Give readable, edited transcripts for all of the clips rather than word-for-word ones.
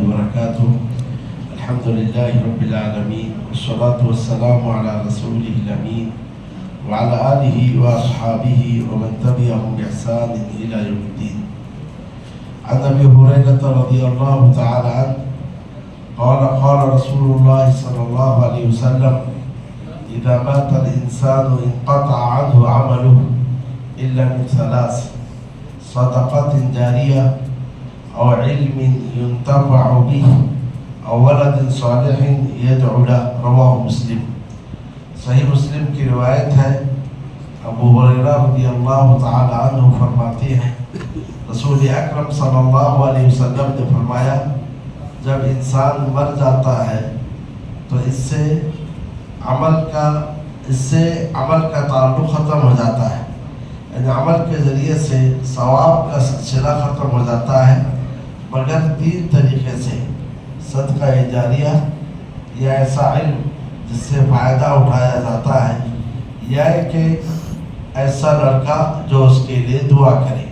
وبركاته. الحمد لله رب العالمين والصلاة والسلام على رسوله الأمين وعلى آله وأصحابه ومن تبعهم بإحسان إلى يوم الدين. عن أبي هريرة رضي الله تعالى عنه قال رسول الله صلى الله عليه وسلم: إذا مات الإنسان انقطع عنه عمله إلا من ثلاث: صدقة جارية أو علم ينتفع به أو ولد صالح يدعو له. رواہ مسلم. صحیح مسلم کی روایت ہے. ابو ہریرہ رضی اللہ تعالی عنہ فرماتے ہیں رسول اکرم صلی اللہ علیہ وسلم نے فرمایا جب انسان مر جاتا ہے تو اس سے عمل کا تعلق ختم ہو جاتا ہے. یعنی عمل کے ذریعے سے ثواب کا سلسلہ ختم ہو جاتا ہے مگر 3 طریقے سے: صدقہ جاریہ یا ایسا علم جس سے فائدہ اٹھایا جاتا ہے، یا کہ ایسا لڑکا جو اس کے لیے دعا کرے.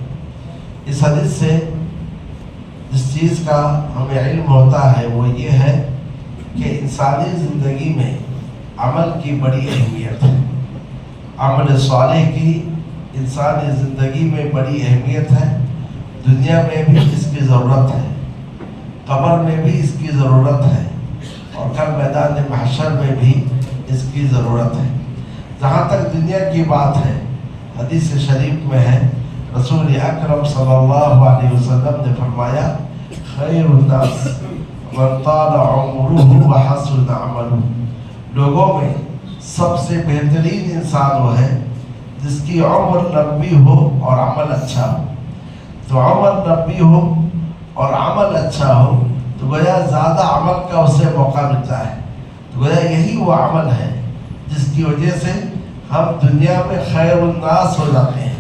اس حدیث سے جس چیز کا ہمیں علم ہوتا ہے وہ یہ ہے کہ انسانی زندگی میں عمل کی بڑی اہمیت ہے. عمل صالح کی انسانی زندگی میں بڑی اہمیت ہے. دنیا میں بھی اس کی ضرورت ہے، قبر میں بھی اس کی ضرورت ہے، اور کل میدان محشر میں بھی اس کی ضرورت ہے. جہاں تک دنیا کی بات ہے، حدیث شریف میں ہے رسول اکرم صلی اللہ علیہ وسلم نے فرمایا: خیر الناس من طال عمره وحسن عمله. لوگوں میں سب سے بہترین انسان وہ ہے جس کی عمر لمبی ہو اور عمل اچھا ہو. تو عمر لمبی ہو اور عمل اچھا ہو تو گویا زیادہ عمل کا اسے موقع ملتا ہے. تو گویا یہی وہ عمل ہے جس کی وجہ سے ہم دنیا میں خیر الناس ہو جاتے ہیں.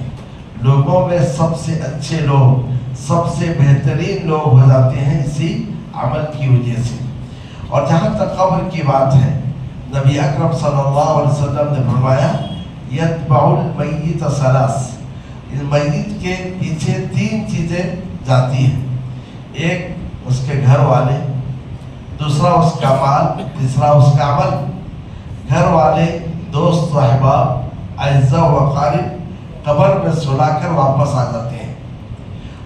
لوگوں میں سب سے اچھے لوگ، سب سے بہترین لوگ ہو جاتے ہیں اسی عمل کی وجہ سے. اور جہاں تک قبر کی بات ہے، نبی اکرم صلی اللہ علیہ وسلم نے فرمایا: یتبع المیت ثلاث. میت کے پیچھے 3 چیزیں جاتی ہیں: ایک اس کے گھر والے، دوسرا اس کا مال، تیسرا اس کا عمل. گھر والے، دوست و احباب، اعزاء و اقارب قبر میں سلا کر واپس آ جاتے ہیں.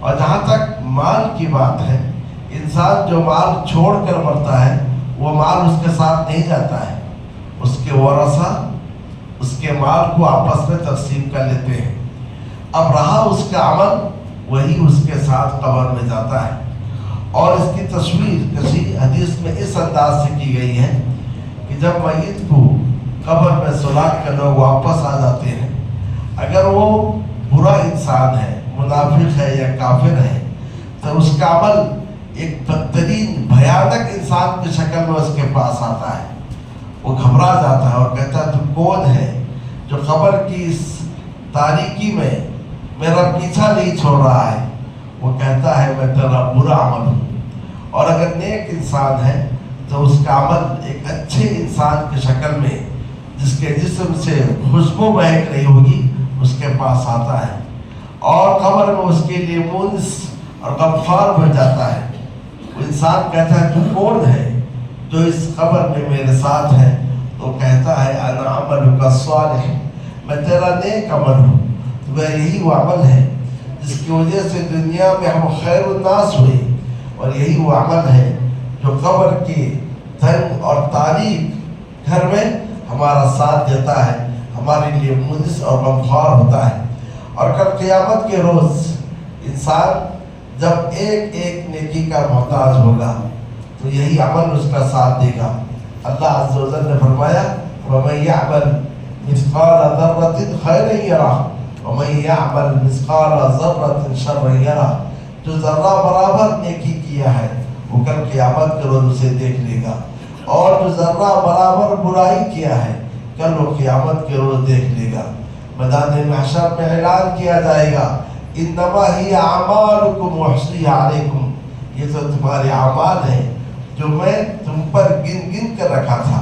اور جہاں تک مال کی بات ہے، انسان جو مال چھوڑ کر مرتا ہے وہ مال اس کے ساتھ نہیں جاتا ہے. اس کے ورثہ اس کے مال کو آپس میں تقسیم کر لیتے ہیں. اب رہا اس کا عمل، وہی اس کے ساتھ قبر میں جاتا ہے. اور اس کی تصویر کسی حدیث میں اس انداز سے کی گئی ہے کہ جب میت کو قبر میں سلا کر لوگ واپس آ جاتے ہیں، اگر وہ برا انسان ہے، منافق ہے یا کافر ہے، تو اس کا عمل ایک بدترین بھیانک انسان کی شکل میں اس کے پاس آتا ہے. وہ گھبرا جاتا ہے اور کہتا ہے: تو کون ہے جو قبر کی اس تاریکی میں میرا پیچھا نہیں چھوڑ رہا ہے؟ وہ کہتا ہے: میں تیرا برا عمل ہوں. اور اگر نیک انسان ہے تو اس کا عمل ایک اچھے انسان کی شکل میں جس کے جسم سے خوشبو مہک رہی ہوگی اس کے پاس آتا ہے، اور قبر میں اس کے لیے مونس اور غفار بن جاتا ہے. وہ انسان کہتا ہے: تو کون ہے جو اس قبر میں میرے ساتھ ہے؟ تو کہتا ہے: انا عملک الصالح. میں تیرا نیک عمل ہوں. تو یہی وہ عمل ہے جس کی وجہ سے دنیا میں ہم خیر الناس ہوئے، اور یہی وہ عمل ہے جو قبر کی تنگ اور تاریک گھر میں ہمارا ساتھ دیتا ہے، ہمارے لیے مونس اور غمخوار ہوتا ہے. اور کل قیامت کے روز انسان جب ایک نیکی کا محتاج ہوگا تو یہی عمل اس کا ساتھ دے گا. اللہ عز و جل نے فرمایا: وَمَن يَعْمَلْ مِثْقَالَ ذَرَّةٍ خَيْرًا يَرَهُ وَمَن يَعْمَلْ مِثْقَالَ ذَرَّةٍ شَرًّا يَرَهُ. جو ذرہ برابر نیکی کیا ہے وہ کل قیامت کے روز اسے دیکھ لے گا، اور جو ذرہ برابر برائی کیا ہے کل وہ قیامت کے روز دیکھ لے گا. میدان محشر میں اعلان کیا جائے گا: انما ہی اعمالکم احصیھا علیکم. یہ تو تمہارے اعمال ہیں جو میں تم پر گن کر رکھا تھا.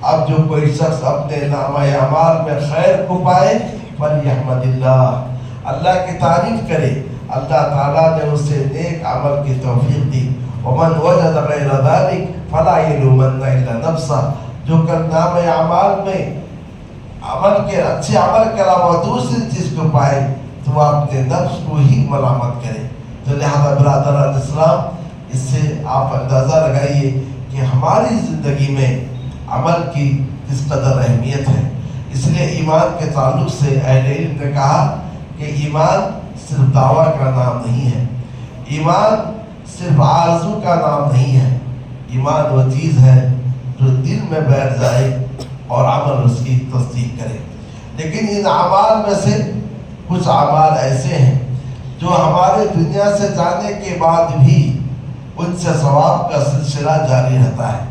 اب جو کوئی شخص اپنے نامہ اعمال میں خیر کو پائے فلیحمد اللہ، اللہ کی تعریف کرے. اللہ تعالیٰ نے اسے نیک عمل کی توفیق دی ومن وجد غیر ذلک فلا یلومن الا نفسہ، جو نام اعمال میں عمل کے اچھے عمل کے علاوہ دوسری چیز کو پائے تو وہ اپنے نفس کو ہی ملامت کرے۔ تو لہذا برادران اسلام، اس سے آپ اندازہ لگائیے کہ ہماری زندگی میں عمل کی کس قدر اہمیت ہے۔ اس لیے ایمان کے تعلق سے اہل علم نے کہا کہ ایمان صرف دعویٰ کا نام نہیں ہے، ایمان صرف آرزو کا نام نہیں ہے، ایمان وہ چیز ہے جو دل میں بیٹھ جائے اور عمل اس کی تصدیق کرے۔ لیکن ان اعمال میں سے کچھ اعمال ایسے ہیں جو ہمارے دنیا سے جانے کے بعد بھی ان سے ثواب کا سلسلہ جاری رہتا ہے۔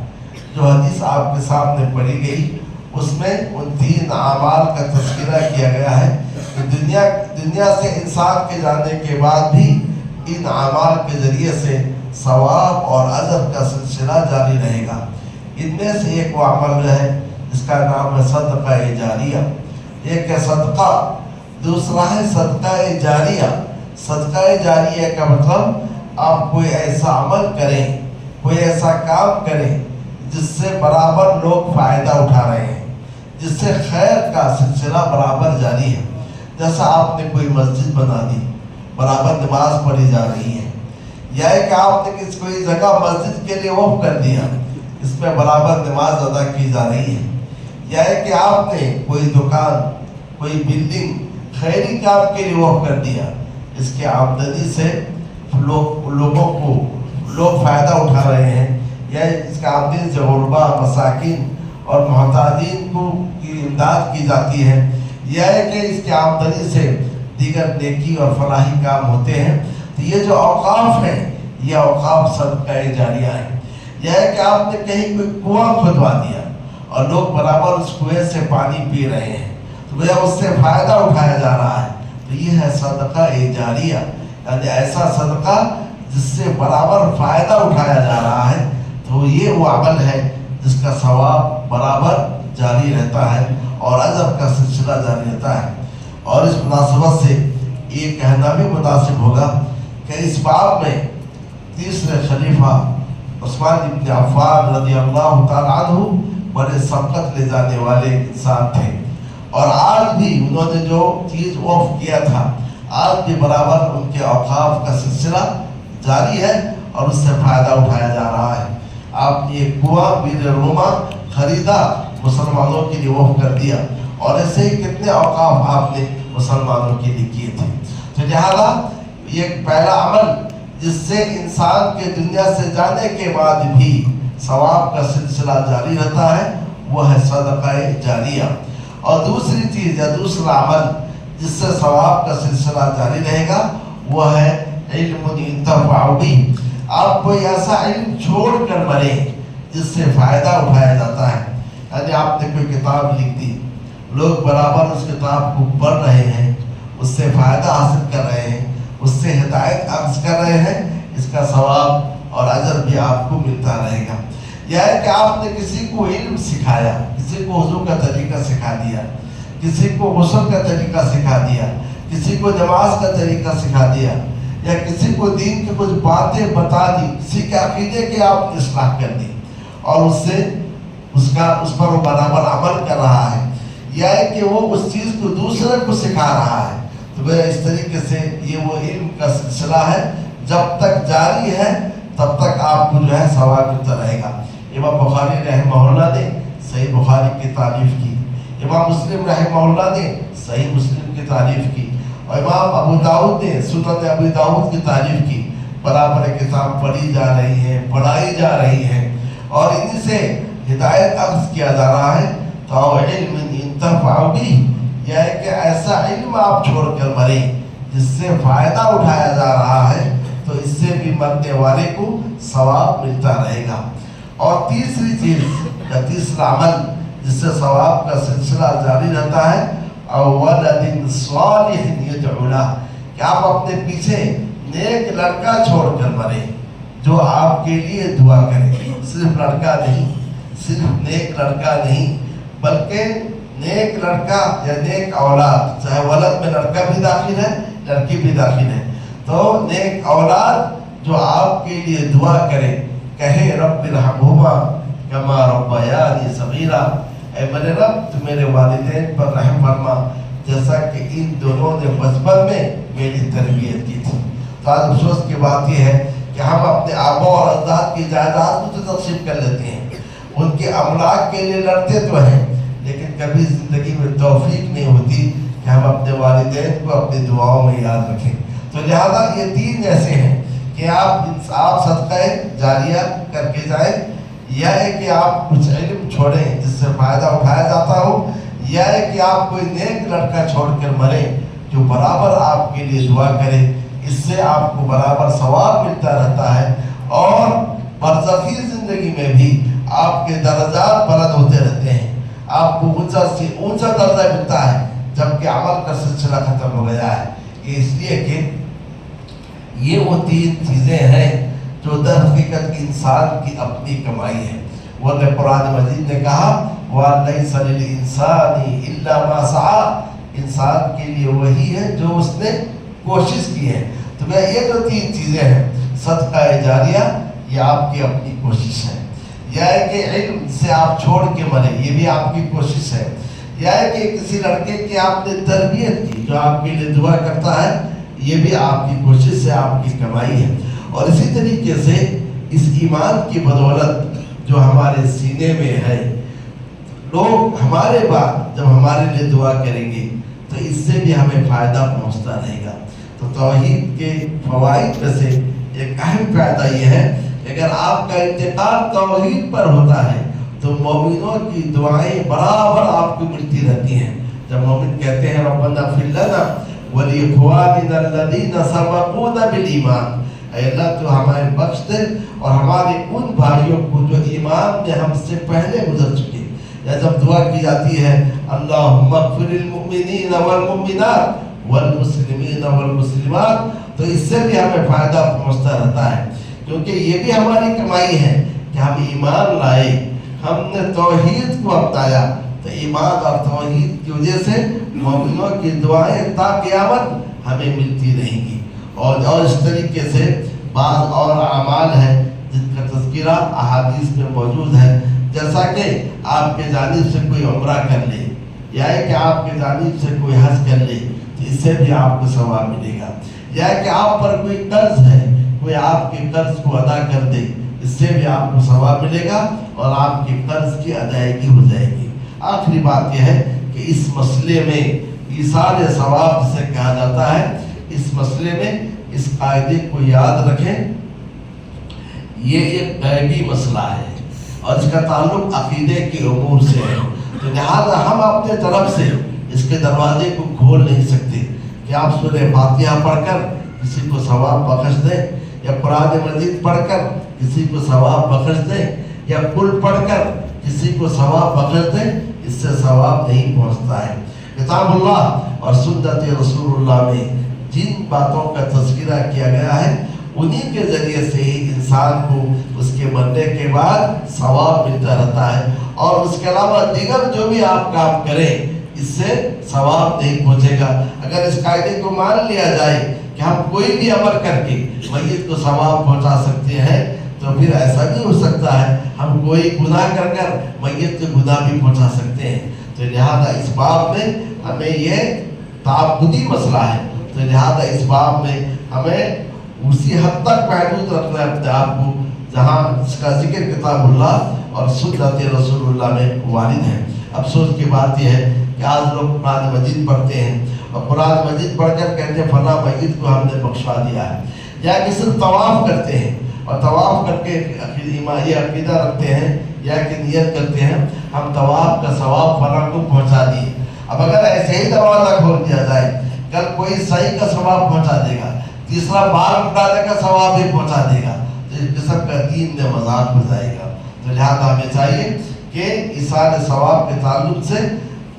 جو حدیث آپ کے سامنے پڑھی گئی اس میں ان 3 اعمال کا تذکرہ کیا گیا ہے کہ دنیا سے انسان کے جانے کے بعد بھی ان اعمال کے ذریعے سے ثواب اور اجر کا سلسلہ جاری رہے گا۔ ان میں سے ایک وہ عمل ہے جس کا نام ہے صدقہ جاریہ۔ ایک ہے صدقہ، دوسرا ہے صدقہ جاریہ۔ صدقہ جاریہ کا مطلب آپ کوئی ایسا عمل کریں، کوئی ایسا کام کریں جس سے برابر لوگ فائدہ اٹھا رہے ہیں، جس سے خیر کا سلسلہ برابر جاری ہے۔ جیسا آپ نے کوئی مسجد بنا دی، برابر نماز پڑھی جا رہی ہے، یا کہ آپ نے کوئی جگہ مسجد کے لیے وقف کر دیا، اس میں برابر نماز ادا کی جا رہی ہے، یا کہ آپ نے کوئی دکان، کوئی بلڈنگ خیری کام کے لیے وقف کر دیا، اس کے آمدنی سے لوگ فائدہ اٹھا رہے ہیں، یا اس کے آمدنی سے غربا، مساکین اور محتاجین کی امداد کی جاتی ہے، یا کہ اس کے آمدنی سے دیگر نیکی اور فلاحی کام ہوتے ہیں۔ تو یہ جو اوقاف ہیں یہ اوقاف صدقہ جاریہ ہیں۔ یا کہ آپ نے کہیں کوئی کنواں کھدوا دیا اور لوگ برابر اس کنویں سے پانی پی رہے ہیں، تو گویا اس سے فائدہ اٹھایا جا رہا ہے، تو یہ ہے صدقہ جاریہ، یعنی ایسا صدقہ جس سے برابر فائدہ اٹھایا جا رہا ہے۔ تو یہ وہ عمل ہے جس کا ثواب برابر جاری رہتا ہے اور اجر کا سلسلہ جاری رہتا ہے۔ اور اس مناسبت سے یہ کہنا بھی مناسب ہوگا کہ اس باب میں تیسرے خلیفہ عثمان بن عفان رضی اللہ تعالیٰ عنہ بڑے سبقت لے جانے والے انسان تھے، اور آج بھی انہوں نے جو چیز وقف کیا تھا آج بھی برابر ان کے اوقاف کا سلسلہ جاری ہے اور اس سے فائدہ اٹھایا جا رہا ہے۔ آپ نے ایک کنواں بئر روما خریدا، مسلمانوں کے لیے وقف کر دیا، اور ایسے ہی کتنے اوقاف آپ نے مسلمانوں کے لیے کیے تھے۔ تو لہٰذا یہ پہلا عمل جس سے انسان کے دنیا سے جانے کے بعد بھی ثواب کا سلسلہ جاری رہتا ہے وہ ہے صدقہ جاریہ۔ اور دوسری چیز یا دوسرا عمل جس سے ثواب کا سلسلہ جاری رہے گا وہ ہے علم ينتفع به۔ آپ کوئی ایسا علم چھوڑ کر مرے جس سے فائدہ اٹھایا جاتا ہے، یعنی آپ نے کوئی کتاب لکھ دی، لوگ برابر اس کتاب کو پڑھ رہے ہیں، اس سے فائدہ حاصل کر رہے ہیں، اس سے ہدایت اخذ کر رہے ہیں، اس کا ثواب اور اجر بھی آپ کو ملتا رہے گا۔ یا کہ آپ نے کسی کو علم سکھایا، کسی کو وضو کا طریقہ سکھا دیا، کسی کو غسل کا طریقہ سکھا دیا، کسی کو نماز کا طریقہ سکھا دیا، یا کسی کو دین کی کچھ باتیں بتا دی، کسی کے عقیدے کی آپ نے اصلاح کر دی اور اس پر وہ برابر عمل کر رہا ہے، یا کہ وہ اس چیز کو دوسرے کو سکھا رہا ہے، تو اس طریقے سے یہ وہ علم کا سلسلہ ہے، جب تک جاری ہے تب تک آپ کو جو ہے ثواب ملتا رہے گا۔ امام بخاری رحمہ اللہ نے صحیح بخاری کی تعریف کی، امام مسلم رحمہ اللہ نے صحیح مسلم کی تعریف کی، اور امام ابو داؤد نے سنن ابو داؤد کی تعریف کی۔ برابر کتاب پڑھی جا رہی ہے، پڑھائی جا رہی ہے، اور انہی سے ہدایت اخذ کیا جا رہا ہے۔ تو علم ينتفع به، یہ کہ ایسا علم آپ چھوڑ کر مرے جس سے فائدہ اٹھایا جا رہا ہے، تو اس سے بھی مرنے والے کو ثواب ملتا رہے گا۔ اور تیسری چیز یا تیسرا عمل جس سے ثواب کا سلسلہ جاری رہتا ہے، اولد صالح يدعو له، کہ آپ اپنے پیچھے نیک لڑکا چھوڑ کر مرے جو آپ کے لیے دعا کرے۔ صرف لڑکا نہیں، صرف نیک لڑکا نہیں، بلکہ نیک لڑکا یا نیک اولاد، چاہے ولد میں لڑکا بھی داخل ہے لڑکی بھی داخل ہے، تو نیک اولاد جو آپ کے لیے دعا کرے، کہے رب ارحمہما کما ربیانی صغیرا، اے میرے رب تو میرے والدین پر رحم فرما جیسا کہ ان دونوں نے بچپن میں میری تربیت کی تھی۔ تو آج افسوس کی بات یہ ہے کہ ہم اپنے آبا اور اجداد کی جائیداد کو تو تقسیم کر لیتے ہیں، ان کے املاک کے لیے لڑتے تو ہیں، لیکن کبھی زندگی میں توفیق نہیں ہوتی کہ ہم اپنے والدین کو اپنی دعاؤں میں یاد رکھیں۔ تو لہذا یہ تین ایسے ہیں کہ آپ صدقہ جاریہ کر کے جائیں، یا ہے کہ آپ کچھ علم چھوڑیں جس سے فائدہ اٹھایا جاتا ہو، یا ہے کہ آپ کوئی نیک لڑکا چھوڑ کر مریں جو برابر آپ کے لیے دعا کرے، اس سے آپ کو برابر ثواب ملتا رہتا ہے، اور برزخی زندگی میں بھی آپ کے درجات بلند ہوتے رہتے ہیں، آپ کو اونچا سے اونچا درجہ ملتا ہے جبکہ عمل کا سلسلہ ختم ہو گیا ہے۔ یہ اس لیے کہ یہ وہ تین چیزیں ہیں جو در حقیقت انسان کی اپنی کمائی ہے۔ ورنہ قرآن مجید نے کہا وَلَيْسَ لِلْإِنسَانِ إِلَّا مَا سَعَى، انسان کے لیے وہی ہے جو اس نے کوشش کی ہے۔ تو یہ جو تین چیزیں ہیں، صدقہ جاریہ یہ آپ کی اپنی کوشش ہے، یا ہے کہ علم سے آپ چھوڑ کے مرے یہ بھی آپ کی کوشش ہے، یا ہے کہ کسی لڑکے کی آپ نے تربیت کی جو آپ کے لیے دعا کرتا ہے، یہ بھی آپ کی کوشش سے آپ کی کمائی ہے۔ اور اسی طریقے سے اس ایمان کی بدولت جو ہمارے سینے میں ہے، لوگ ہمارے بعد جب ہمارے لیے دعا کریں گے تو اس سے بھی ہمیں فائدہ پہنچتا رہے گا۔ تو توحید کے فوائد میں سے ایک اہم فائدہ یہ ہے کہ اگر آپ کا انتقال توحید پر ہوتا ہے تو مومنوں کی دعائیں برابر آپ کو ملتی رہتی ہیں۔ جب مومن کہتے ہیں ربنا اغفر لنا وَلِإِخْوَانِنَا الَّذِينَ سَبَقُونَا بِالْإِيمَانِ، اے اللہ تو ہمیں بخش دے اور ہمارے ان بھائیوں کو جو ایمان میں ہم سے پہلے گزر چکے۔ یا جب دعا کی جاتی ہے اللہم اغفر للمؤمنین والمؤمنات والمسلمین والمسلمات، تو اس سے بھی ہمیں فائدہ پہنچتا رہتا ہے، کیونکہ یہ بھی ہماری کمائی ہے کہ ہم ایمان لائے، ہم نے توحید کو اپنایا، تو ایمان اور توحید کی وجہ سے مومنوں کی دعائیں تا قیامت ہمیں ملتی رہیں گی۔ اور اس طریقے سے بعض اور اعمال ہیں جن کا تذکرہ احادیث میں موجود ہے، جیسا کہ آپ کے جانب سے کوئی عمرہ کر لے، یا کہ آپ کے جانب سے کوئی حج کر لے تو اس سے بھی آپ کو ثواب ملے گا، یا کہ آپ پر کوئی قرض ہے، کوئی آپ کے قرض کو ادا کر دے، اس سے بھی آپ کو ثواب ملے گا اور آپ کے قرض کی ادائیگی ہو جائے گی۔ آخری بات یہ ہے کہ اس مسئلے میں ایصال ثواب جسے کہا جاتا ہے، اس مسئلے میں اس قاعدے کو یاد رکھیں، یہ ایک غیبی مسئلہ ہے اور اس کا تعلق عقیدے کے امور سے ہے، تو لہذا ہم اپنے طرف سے اس کے دروازے کو کھول نہیں سکتے کہ آپ سورہ فاتحہ پڑھ کر کسی کو ثواب بخش دیں، یا قرآن مجید پڑھ کر کسی کو ثواب بخش دیں، یا قل پڑھ کر کسی کو ثواب بخش دیں، اس سے ثواب نہیں پہنچتا ہے۔ کتاب اللہ اور سنت رسول اللہ میں جن باتوں کا تذکرہ کیا گیا ہے انہی کے ذریعے سے ہی انسان کو اس کے مرنے کے بعد ثواب ملتا رہتا ہے، اور اس کے علاوہ دیگر جو بھی آپ کام کریں اس سے ثواب نہیں پہنچے گا۔ اگر اس قاعدے کو مان لیا جائے کہ ہم کوئی بھی عمل کر کے میت کو ثواب پہنچا سکتے ہیں، تو پھر ایسا بھی ہو سکتا ہے ہم کوئی گناہ کر کر میت کو گناہ بھی پہنچا سکتے ہیں۔ تو لہذا اس باب میں ہمیں یہ تعبدی مسئلہ ہے، تو لہذا اس باب میں ہمیں اسی حد تک محدود رکھنا ہے اپنے آپ کو جہاں اس کا ذکر کتاب اللہ اور سنت رسول اللہ میں وارد ہے۔ افسوس کی بات یہ ہے کہ آج لوگ قرآن مجید پڑھتے ہیں اور قرآن مجید پڑھ کر کہتے ہیں فلاں میت کو ہم نے بخشوا دیا ہے، یا کہ صرف طواف کرتے ہیں اور طواف کر کے یہ عقیدہ رکھتے ہیں یا کہ نیت کرتے ہیں ہم طواف کا ثواب فلاں کو پہنچا دیے۔ اب اگر ایسے ہی دروازہ کھول دیا جائے، کل کوئی صحیح کا ثواب پہنچا دے گا، تیسرا بال اٹھانے کا ثواب بھی پہنچا دے گا، تو اس قسم کا دین میں مذاق ہو جائے گا۔ تو لہذا ہمیں چاہیے کہ ایصال ثواب کے تعلق سے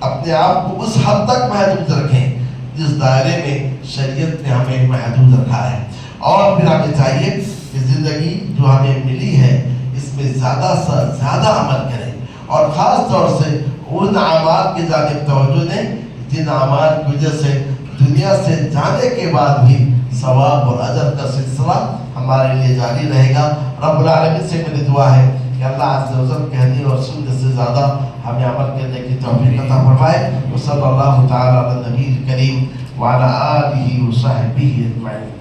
اپنے آپ کو اس حد تک محدود رکھیں جس دائرے میں شریعت نے ہمیں محدود رکھا ہے، اور پھر ہمیں چاہیے کہ زندگی جو ہمیں ملی ہے اس میں زیادہ سے زیادہ عمل کریں، اور خاص طور سے ان اعمال کی جانب توجہ دیں جن اعمال کی وجہ سے دنیا سے جانے کے بعد بھی ثواب اور اجر کا سلسلہ ہم ہمارے لیے جاری رہے گا۔ رب العالمین سے میری دعا ہے کہ اللہ عز و جل کہنے اور سننے سے زیادہ ہمیں عمل کرنے کی توفیق عطا فرمائے۔ وصلی اللہ تعالی علی النبی الکریم وعلی آلہ وصحبہ اجمعین۔